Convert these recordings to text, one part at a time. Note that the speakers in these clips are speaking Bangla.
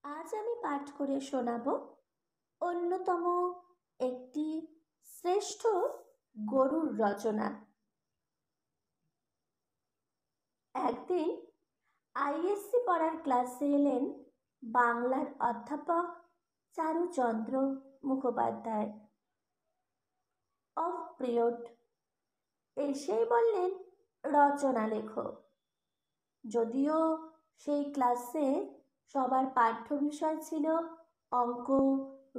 আজ আমি পাঠ করে শোনাব অন্যতম একটি শ্রেষ্ঠ গরুর রচনা। একদিন আইএসসি পড়ার ক্লাসে এলেন বাংলার অধ্যাপক চারুচন্দ্র মুখোপাধ্যায় অফ পিরিয়ড। এসেই বললেন, রচনা লেখো। যদিও সেই ক্লাসে সবার পাঠ্য বিষয় ছিল অঙ্ক,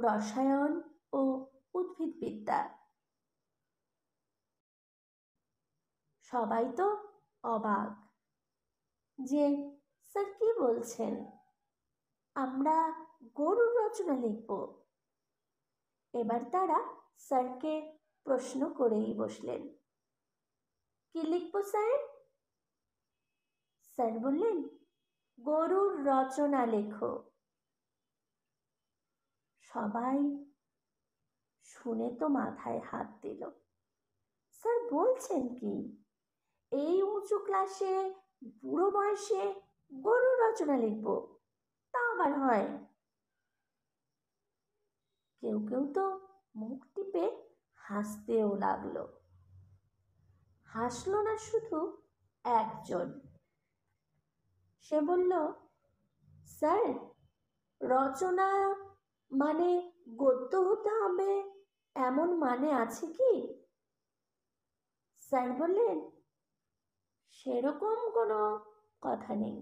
রসায়ন ও উদ্ভিদবিদ্যা। সবাই তো অবাক যে স্যার কি বলছেন, আমরা গরুর রচনা লিখব। এবার তারা স্যারকে প্রশ্ন করেই বসলেন, কি লিখব স্যার? স্যার বললেন, গরুর রচনা লেখো। সবাই শুনে তো মাথায় হাত দিল। স্যার বলছেন কি, এই উঁচু ক্লাসে বুড়ো বয়সে গরুর রচনা লিখব, তা আবার হয়? কেউ কেউ তো মুখ টিপে হাসতেও লাগলো। হাসলো না শুধু একজন। সে বলল, স্যার, রচনা মানে গদ্য হতে হবে এমন মানে আছে কি? স্যার বললেন, সেরকম কোনো কথা নেই।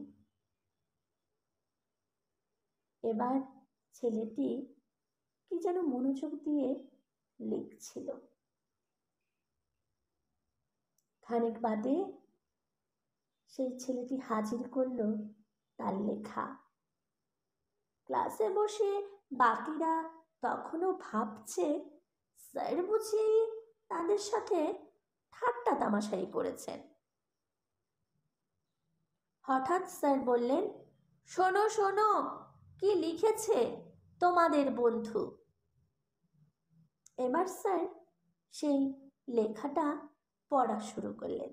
এবার ছেলেটি কি যেন মনোযোগ দিয়ে লিখছিল। খানিক বাদে সেই ছেলেটি হাজির করল তার লেখা। ক্লাসে বসে বাকিরা তখনও ভাবছে স্যার বুঝি তাদের সাথে ঠাট্টা তামাশাই করেছেন। হঠাৎ স্যার বললেন, শোনো শোনো, কি লিখেছে তোমাদের বন্ধু। এবার স্যার সেই লেখাটা পড়া শুরু করলেন।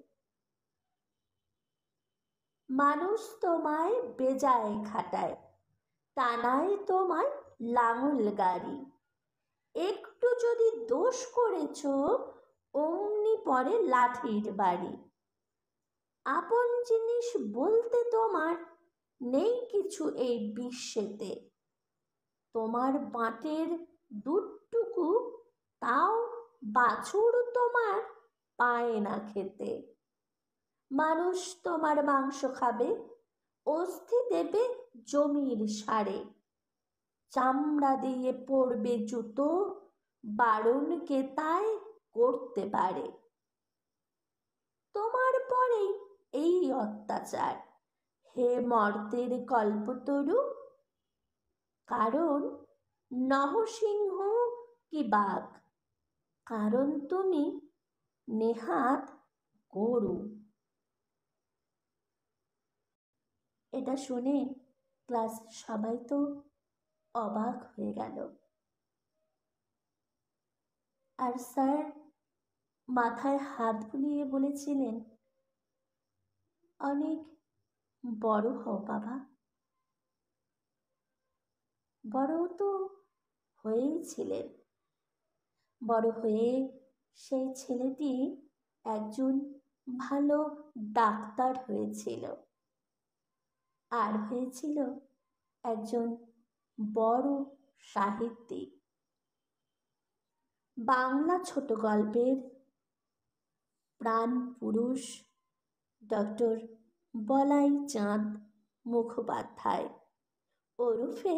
মানুষ তোমায় বেজায় খাটায়, তা নয় তোমার লাঙল গাড়ি। একটু যদি দোষ করেছ, অমনি পরে লাঠির বাড়ি। আপন জিনিস বলতে তোমার নেই কিছু এই বিশ্বেতে। তোমার বাটের দুধটুকু তাও বাছুর তোমার পায় না খেতে। মানুষ তোমার মাংস খাবে, অস্থি দেবে জমির সারে। চামড়া দিয়ে পড়বে জুতো, বারণ কে তাই করতে পারে। তোমার পরেই এই অত্যাচার, হে মর্তের কল্পতরু। কারণ নরসিংহ কি বাঘ, কারণ তুমি নেহাত গরু। এটা শুনে ক্লাস সবাই তো অবাক হয়ে গেল। আর স্যার মাথায় হাত বুলিয়ে বলেছিলেন, অনেক বড় হও বাবা। বড় তো হয়েই ছিলেন। বড় হয়ে সেই ছেলেটি একজন ভালো ডাক্তার হয়েছিল, আর হয়েছিল একজন বড় সাহিত্যিক। বাংলা ছোট গল্পের প্রাণ পুরুষ ডক্টর বলাই চাঁদ মুখোপাধ্যায় ওরফে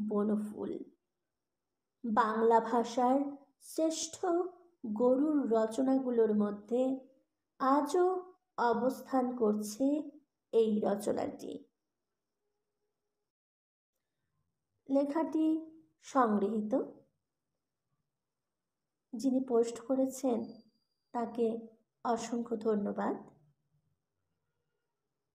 বনফুল বাংলা ভাষার শ্রেষ্ঠ গরুর রচনাগুলোর মধ্যে আজও অবস্থান করছে এই রচনাটি। লেখাটি সংগৃহীত। যিনি পোস্ট করেছেন তাকে অসংখ্য ধন্যবাদ।